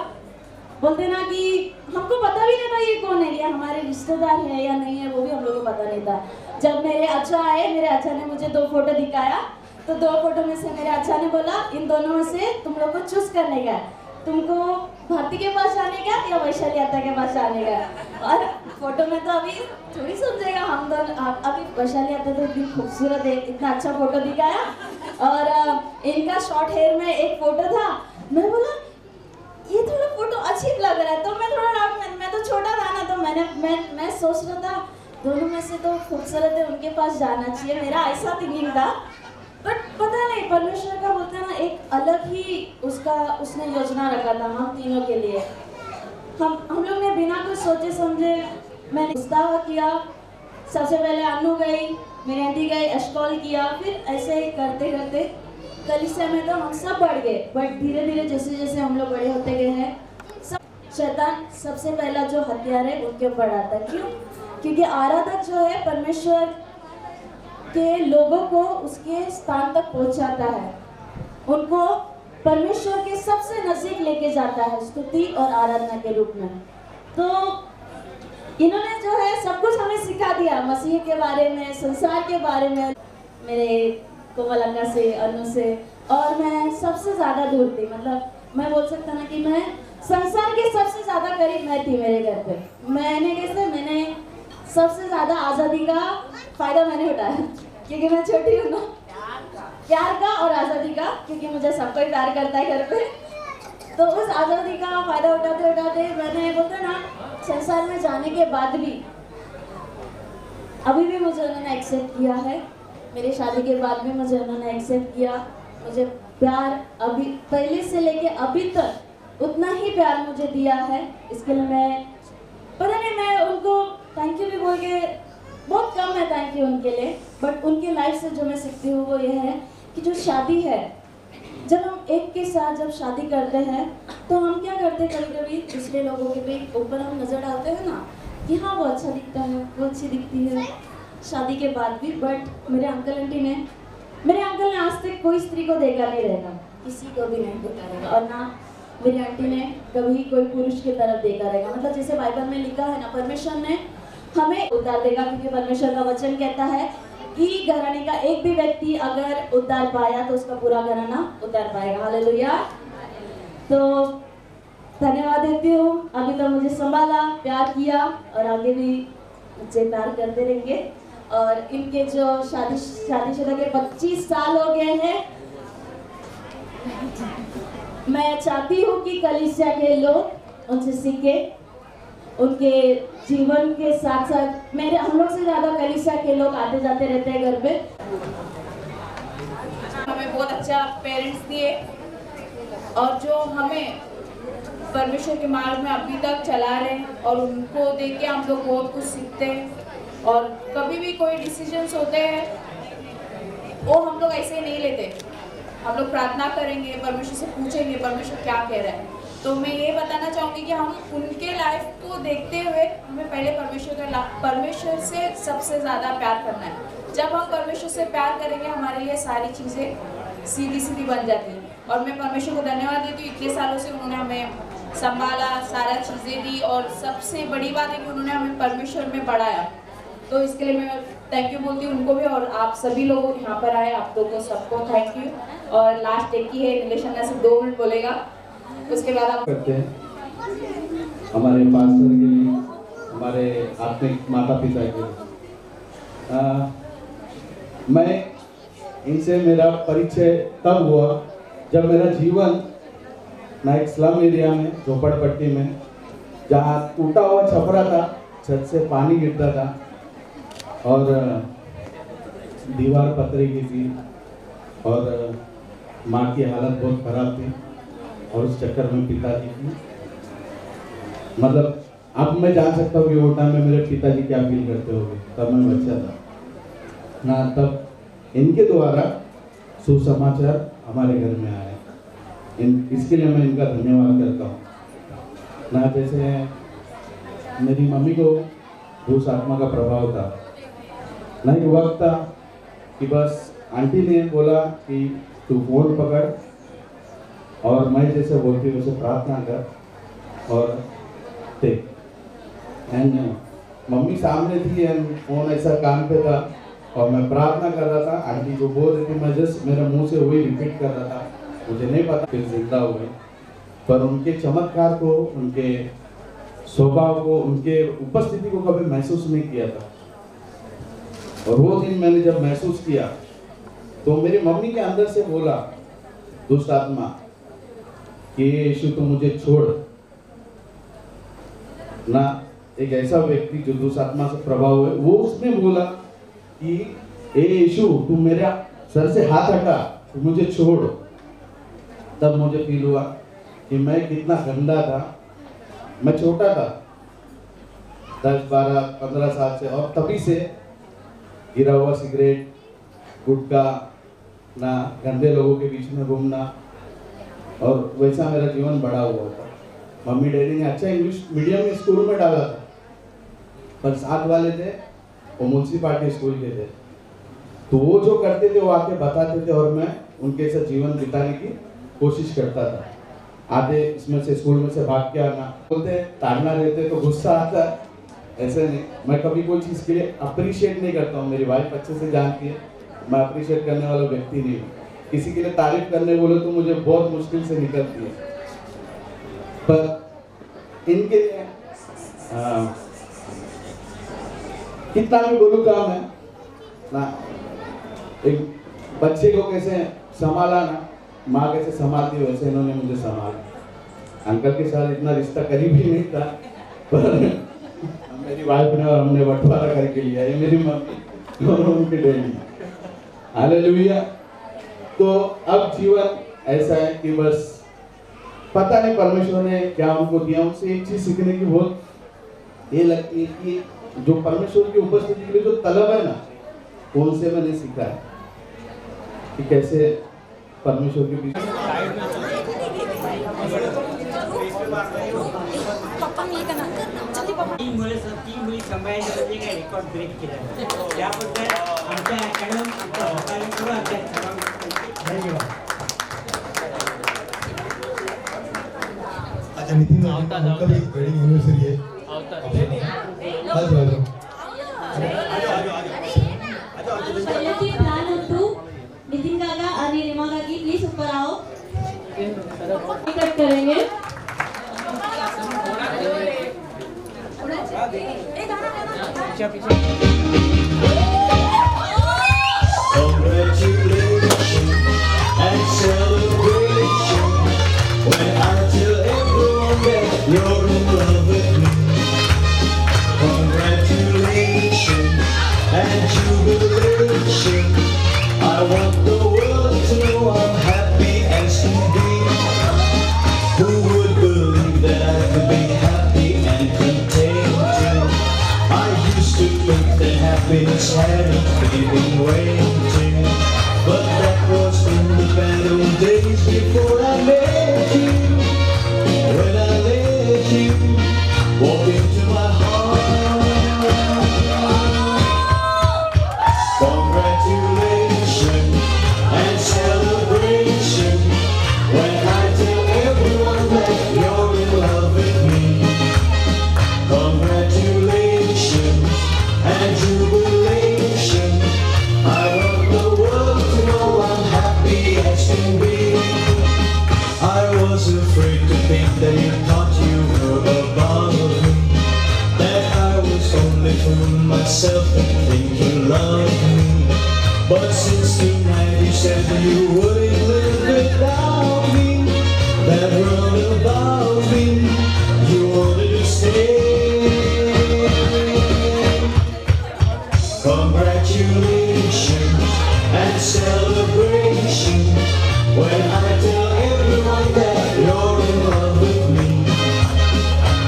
बोलते ना कि हमको पता भी नहीं था ये कौन है, ये हमारे रिश्तेदार है या नहीं है, वो भी हम लोग को पता नहीं था। जब मेरे अच्छा आए, मेरे अच्छा ने मुझे 2 फोटो दिखाया, तो 2 फोटो में से मेरे अच्छा ने बोला, इन दोनों में से तुम लोग को चूज करने का, तुमको भारती के पास जाने का या वैशाली अत्ता के पास जाने का। और फोटो में तो अभी थोड़ी समझेगा, हम दोनों अभी वैशाली अत्ता तो इतनी खूबसूरत है, इतना अच्छा फोटो दिखाया। और इनका शॉर्ट हेयर में एक फोटो था, मैं बोला ये थोड़ा फोटो अजीब लग रहा है, तो मैं थोड़ा मैं तो छोटा था ना, तो मैं सोच रहा था दोनों में से तो खूबसूरत है, उनके पास जाना चाहिए, मेरा ऐसा थिंकिंग था। बट पता नहीं, परमेश्वर का बोलते हैं ना, एक अलग ही उसने योजना रखा था हम तीनों के लिए। हम लोग ने बिना कुछ सोचे समझे मैंने गुस्ताव किया। सबसे पहले अनु गई, मेरी आंटी गई, एशकॉल किया, फिर ऐसे ही करते करते कलीसिया में तो हम सब बढ़ गए। बट धीरे धीरे जैसे जैसे हम लोग बड़े होते गए हैं, शैतान सबसे पहला जो हथियार है उनके ऊपर आता है। क्यों? क्योंकि आराधक जो है परमेश्वर के लोगों को उसके स्थान तक पहुंचाता है, उनको परमेश्वर के सबसे नजदीक लेके जाता है स्तुति और आराधना के रूप में। तो इन्होंने जो है सब कुछ हमें सिखा दिया, मसीह के बारे में, संसार के बारे में, मेरे कोमल अक्का से, अनु से। और मैं सबसे ज़्यादा दूर थी, मतलब मैं बोल सकता ना कि मैं संसार के सबसे ज़्यादा करीब मैं थी मेरे घर पे। मैंने सबसे ज़्यादा आज़ादी का फ़ायदा मैंने उठाया, क्योंकि मैं छोटी हूँ ना, प्यार का और आज़ादी का, क्योंकि मुझे सब कोई प्यार करता है घर पे। तो उस आज़ादी का फ़ायदा उठाते उठाते मैंने बोलते ना, संसार में जाने के बाद भी अभी भी मुझे उन्होंने एक्सेप्ट किया है। मेरी शादी के बाद भी मुझे उन्होंने एक्सेप्ट किया। मुझे प्यार अभी पहले से लेके अभी तक उतना ही प्यार मुझे दिया है। इसके लिए मैं पता नहीं, मैं उनको थैंक यू भी बोल के बहुत कम है थैंक यू उनके लिए। बट उनके लाइफ से जो मैं सीखती हूँ वो ये है कि जो शादी है, जब हम एक के साथ जब शादी करते हैं तो हम क्या करते हैं, कभी कभी दूसरे लोगों के भी ऊपर हम नज़र डालते हैं ना कि हाँ वो अच्छा दिखता है, वो अच्छी दिखती है, शादी के बाद भी, बट मेरे अंकल ने आज तक कोई स्त्री को देखा नहीं रहेगा, किसी को भी नहीं देखा रहेगा, और ना मेरी आंटी ने कभी कोई पुरुष की तरफ देखा रहेगा। मतलब जैसे बाइबल में लिखा है ना, परमेश्वर ने हमें उद्धार देगा, क्योंकि परमेश्वर का वचन कहता है कि घराने का एक भी व्यक्ति अगर उद्धार पाया तो उसका पूरा घराना उद्धार पाएगा। हालेलुया। तो धन्यवाद देती हूँ, अभी तक मुझे संभाला, प्यार किया और आगे भी मुझे प्यार करते रहेंगे। और इनके जो शादीशुदा के 25 साल हो गए हैं, मैं चाहती हूँ कि कलीसिया के लोग उनसे सीखे, उनके जीवन के साथ साथ हम लोग से ज्यादा कलीसिया के लोग आते जाते रहते हैं घर पे। हमें बहुत अच्छा पेरेंट्स दिए और जो हमें परमेश्वर के मार्ग में अभी तक चला रहे हैं, और उनको देख के हम लोग बहुत कुछ सीखते हैं। और कभी भी कोई डिसीजंस होते हैं वो हम लोग ऐसे ही नहीं लेते, हम लोग प्रार्थना करेंगे, परमेश्वर से पूछेंगे परमेश्वर क्या कह रहा है। तो मैं ये बताना चाहूँगी कि हम उनके लाइफ को देखते हुए हमें पहले परमेश्वर से सबसे ज़्यादा प्यार करना है। जब हम परमेश्वर से प्यार करेंगे हमारे लिए सारी चीज़ें सीधी सीधी बन जाती हैं। और मैं परमेश्वर को धन्यवाद देती हूँ, इतने सालों से उन्होंने हमें संभाला, सारा चीज़ें दी, और सबसे बड़ी बात है कि उन्होंने हमें परमेश्वर में बढ़ाया। तो इसके लिए मैं थैंक यू बोलती हूँ उनको भी, और आप सभी लोग यहाँ पर आए, आप लोगों को सबको थैंक यू। और लास्ट एक ही है, रिलेशन में से 2 मिनट बोलेगा, उसके बाद आप करते हैं हमारे पास्टर के लिए, हमारे आत्मिक माता पिता के लिए। मैं इनसे मेरा परिचय तब हुआ जब मेरा जीवन ना एक स्लम एरिया में, झोपड़पट्टी में, जहाँ टूटा हुआ छपरा था, छत से पानी गिरता था और दीवार पतरी की थी और माँ की हालत बहुत खराब थी, और उस चक्कर में पिताजी की, मतलब अब मैं जान सकता हूँ कि वो टाइम में मेरे पिताजी क्या फील करते होंगे, तब मैं बच्चा था ना। तब इनके द्वारा सुसमाचार हमारे घर में आया, इसके लिए मैं इनका धन्यवाद करता हूँ ना। जैसे मेरी मम्मी को भूत आत्मा का प्रभाव था ना, एक वक्त था कि बस आंटी ने बोला कि तू फोन पकड़ और मैं जैसे बोलती हूँ उसे प्रार्थना कर और देख। एंड मम्मी सामने थी एंड फोन ऐसा कान पे था और मैं प्रार्थना कर रहा था, आंटी जो बोल रही थी मैं जस्ट मेरे मुंह से वही रिपीट कर रहा था, मुझे नहीं पता फिर जिंदा हुए। पर उनके चमत्कार को, उनके स्वभाव को, उनके उपस्थिति को कभी महसूस नहीं किया था। और वो दिन मैंने जब महसूस किया तो मेरी मम्मी के अंदर से बोला दुष्ट आत्मा कि यीशु तो मुझे छोड़ ना। एक ऐसा व्यक्ति जो दुष्ट आत्मा से प्रभाव है, वो उसने बोला कि ए यीशु तू मेरा सर से हाथ हटा, तू मुझे छोड़। तब मुझे फील हुआ कि मैं कितना गंदा था। मैं छोटा था, 10, 12, 15 साल से, और तभी से गिरा हुआ सिगरेट, गुटखा ना, गंदे लोगों के बीच में घूमना, और वैसा मेरा जीवन बड़ा हुआ था। मम्मी डैडी ने अच्छा इंग्लिश मीडियम स्कूल में डाला था, पर साथ वाले थे वो म्यूनसिपालिटी स्कूल के थे, तो वो जो करते थे वो आके बताते थे और मैं उनके साथ जीवन बिताने की कोशिश करता था। आधे इसमें से स्कूल में से भाग के आना, बोलते ताड़ना रहते तो गुस्सा आता, ऐसे नहीं। मैं कभी कोई चीज़ के लिए अप्रिशिएट नहीं करता हूँ, मेरी वाइफ अच्छे से जानती है, मैं अप्रिशिएट करने वाला व्यक्ति नहीं हूँ। किसी के लिए तारीफ करने बोले तो मुझे बहुत मुश्किल से निकलती है, पर इनके लिए कितना भी बोलूँ काम है ना। एक बच्चे को कैसे संभाला ना, माँ कैसे संभालती है, वैसे इन्होंने मुझे संभाला। अंकल के साथ इतना रिश्ता करीबी नहीं था, पर मेरी वाइफ ने और हमने बंटवारा करके लिया। ये मेरी मम्मी और उनके डैडी। हालेलुया। तो अब जीवन ऐसा है कि बस पता नहीं परमेश्वर ने क्या उनको दिया। उनसे एक चीज सीखने की बहुत ये लगती है कि जो परमेश्वर की उपस्थिति के लिए जो तलब है ना, उनसे मैंने सीखा है कि कैसे परमेश्वर के बीच पापा नहीं करना तीन मुली सांभाळायच्या म्हणजे काय रेकॉर्ड ब्रेक केला त्याबद्दल आमच्या मॅडम आमच्या सहकार्य करू आमच्या सर्वांना धन्यवाद. अच्छा नितिन उनका भी वेडिंग एनिवर्सरी है आज पहले प्लान होतो नितिन काका और रीमा काकी प्लीज ऊपर आओ कट करेंगे. Congratulations and celebration when I tell everyone that you're in love with me. Congratulations and jubilation. I want the world to know I'm happy as can be. Who would believe that I could be happy and contented? I used to think that happiness hadn't been waiting, but that was in the bad old days before I met you. When I let you walk into my heart. Congratulations and celebration when I tell everyone that you're in love with me. Congratulations and jubilation. I want the world to know I'm happy as can be. I was afraid to think that you thought you were above me, that I was only fooling myself and think you loved me. But since tonight you said that you wouldn't live without me, that world about me, you wanted to stay. Congratulations and celebration when I tell everyone that you're in love with me.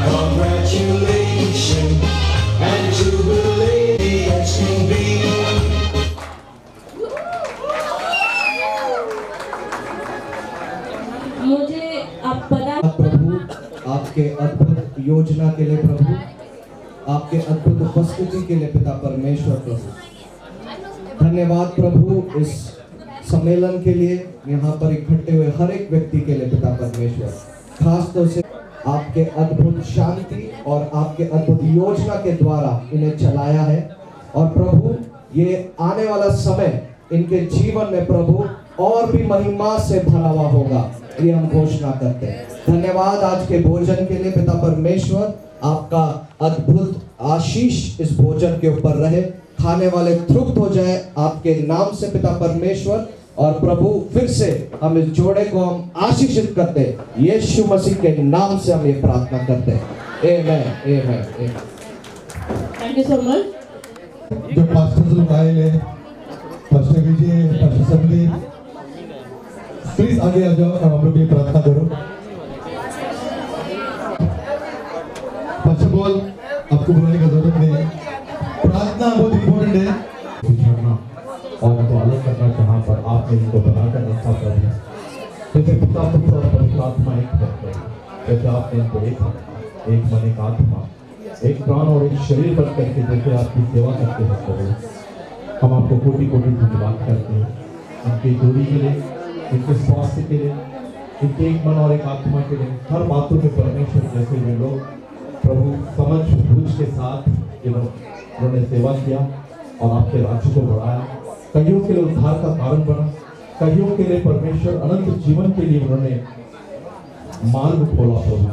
Congratulations and jubilation as can be. मुझे आप पता प्रभु आपके अद्भुत योजना के लिए प्रभु, आपके अद्भुत उपस्थिति के लिए पिता परमेश्वर प्रभु धन्यवाद प्रभु. इस सम्मेलन के लिए यहाँ पर इकट्ठे हुए हर एक व्यक्ति के लिए पिता परमेश्वर, खास तौर से आपके अद्भुत शांति और आपके अद्भुत योजना के द्वारा इन्हें चलाया है. और प्रभु ये आने वाला समय इनके जीवन में प्रभु और भी महिमा से भरा हुआ होगा, ये हम घोषणा करते हैं. धन्यवाद आज के भोजन के लिए पिता परमेश्वर, आपका अद्भुत आशीष इस भोजन के ऊपर रहे, खाने वाले तृप्त हो जाए आपके नाम से पिता परमेश्वर. और प्रभु फिर से हम इस जोड़े को हम आशीषित करते हैं, यीशु मसीह के नाम से हम ये प्रार्थना करते हैं. Amen amen amen. Thank you so much. जो पास्टर्स लोग आए हैं, pastor Vijay, pastor Sandeep, please आगे आ जाओ और हम लोग के लिए प्रार्थना करो. फर्स्ट ऑफ ऑल आपको बुलाने की जरूरत नहीं है, प्रार्थना बहुत इम्पोर्टेंट है. और तो अलग करना जहाँ पर आपने इनको बनाकर रखा प्रभु, जैसे पिता पुत्र और पवित्र आत्मा एक है, जैसे आपने इनको एक मन एक आत्मा एक प्राण और एक शरीर बन करके जैसे आपकी सेवा करते हैं प्रभु, हम आपको कोटि कोटि धन्यवाद करते हैं इनकी जोड़ी के लिए, इनके स्वास्थ्य के लिए, इनके एक मन और एक आत्मा के लिए. हर बातों में परमेश्वर जैसे वे लोग प्रभु समझ बूझ के साथ उन्होंने सेवा किया और आपके राज्य को बढ़ाया, कईयों के लिए उद्धार का कारण बना, कईयों के लिए परमेश्वर अनंत जीवन के लिए उन्होंने मार्ग खोला प्रभु.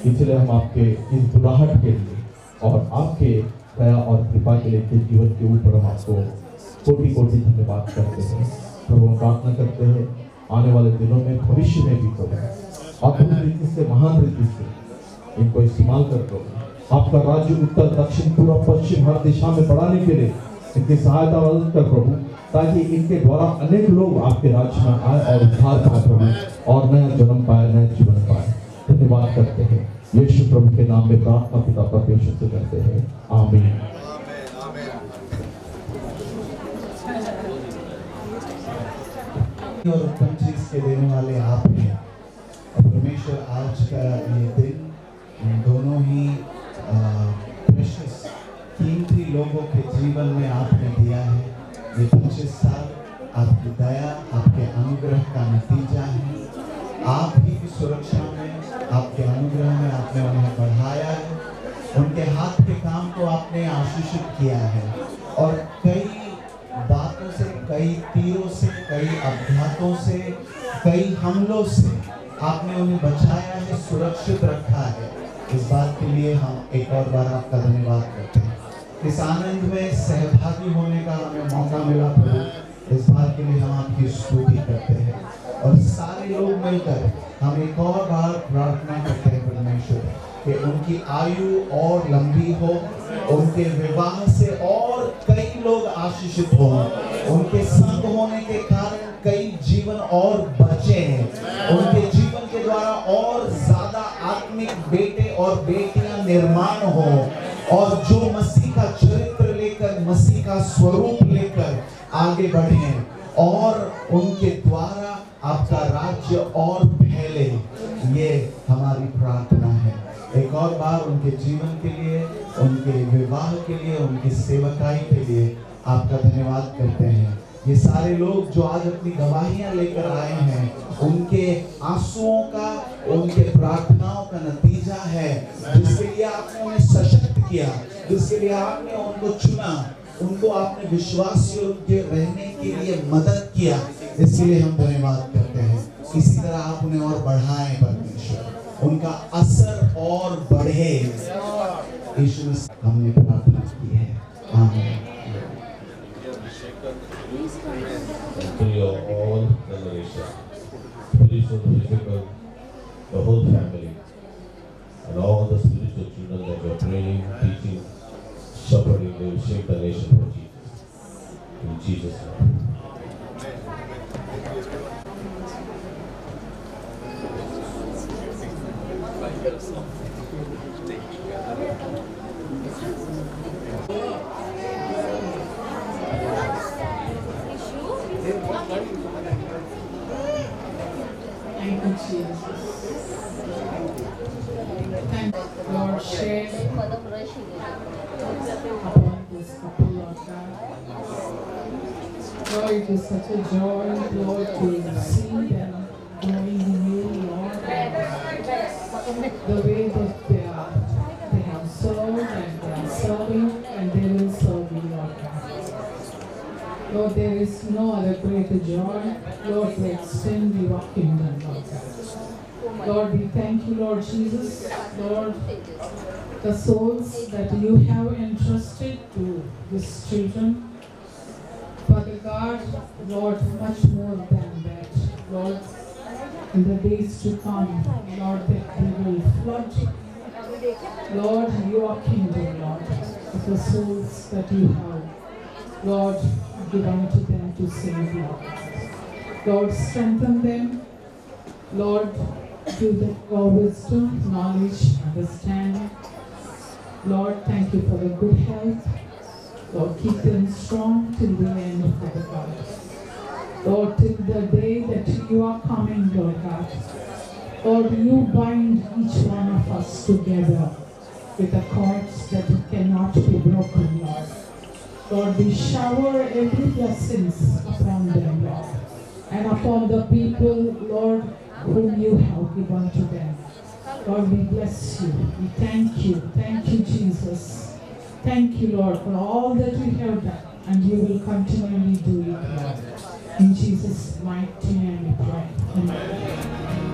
इसलिए हम आपके इस बुलाहट के लिए और आपके दया और कृपा के लिए जीवन के ऊपर हम आपको कोटि कोटि धन्यवाद करते हैं प्रभु. हम प्रार्थना करते हैं आने वाले दिनों में भविष्य में भी प्रभु अद्भुत रीति से महान रीति से इनको इस्तेमाल कर प्रभु, आपका राज्य उत्तर दक्षिण पूर्व पश्चिम हर दिशा में बढ़ाने के लिए इनकी सहायता मदद कर प्रभु, ताकि इनके द्वारा अनेक लोग आपके राज्य में आए और उद्धार पाए प्रभु और नया जन्म पाए, नया जीवन पाए. धन्यवाद करते हैं यीशु प्रभु के नाम में प्रार्थना पिता परमेश्वर से करते हैं. आमीन. और उत्तम चीज के देने वाले आप हैं और परमेश्वर आज का ये दिन दोनों ही ही लोगों के जीवन में आपने दिया है। ये 25 साल आपकी दया, आपके अनुग्रह का नतीजा है। आप ही की सुरक्षा में, आपके अनुग्रह में आपने उन्हें बढ़ाया है। उनके हाथ के काम को आपने आशीषित किया है और कई बातों से, कई तीरों से, कई अपघातों से, कई हमलों से आपने उन्हें बचाया है, सुरक्षित रखा है। इस बात के लिए हम एक और बार आपका धन्यवाद करते हैं। इस आनंद में सहभागी होने का हमें मौका मिला प्रभु, इस बात के लिए हम आपकी स्तुति करते हैं। और सारे लोग मिलकर हम एक और बार प्रार्थना करते हैं परमेश्वर कि उनकी आयु और लंबी हो, उनके विवाह से और कई लोग आशीषित हों, उनके संग होने के कारण कई जीवन और बचे हैं, उनके जीवन के द्वारा और ज्यादा आत्मिक बेटे और बेटियां निर्माण हो और जो मसीह का चरित्र लेकर, मसीह का स्वरूप लेकर आगे बढ़े और उनके द्वारा आपका राज्य और फैले, ये हमारी प्रार्थना है। एक और बार उनके जीवन के लिए, उनके विवाह के लिए, उनकी सेवकाई के लिए आपका धन्यवाद करते हैं। ये सारे लोग जो आज अपनी गवाहियां लेकर आए हैं, उनके आंसुओं का, उनके प्रार्थनाओं का नतीजा है, जिसके लिए आपने उन्हें सशक्त किया, जिसके लिए आपने उनको चुना, उनको आपने विश्वास योग्य रहने के लिए मदद किया। इसके लिए हम धन्यवाद करते हैं। इसी तरह आप उन्हें और बढ़ाएं परमेश्वर, उनका असर और बढ़े। यीशु मसीह हमने प्रार्थना की है, आमीन। All generations, spiritual, physical, the whole family, and all the spiritual children that you are training, teaching, shepherding, they will shape the nation for Jesus. In Jesus' name. Thank you, Jesus. Thank you, Lord, share upon this couple, Lord God. Lord, it is such a joy, Lord, to see them growing in you, Lord. The way that they have served and they are serving and they will serve you, Lord God. Lord, there is no other greater joy, Lord, to extend your kingdom, Lord God. Lord, we thank you, Lord Jesus, Lord, the souls that you have entrusted to these children. Father God, Lord, much more than that, Lord, in the days to come, Lord, that they will flood, Lord, your kingdom, Lord, with the souls that you have, Lord, given to them to save, Lord. Lord, strengthen them, Lord, give them your wisdom, knowledge, understanding. Lord, thank you for the good health. Lord, keep them strong till the end, Father God. Lord, till the day that you are coming, Lord God. Lord, you bind each one of us together with the cords that cannot be broken, Lord. Lord, we shower every blessings upon them, Lord, and upon the people, Lord, whom you have given to them. Lord, we bless you. We thank you. Thank you, Jesus. Thank you, Lord, for all that we have done, and you will continually do it, Lord. In Jesus' mighty name we pray. Amen.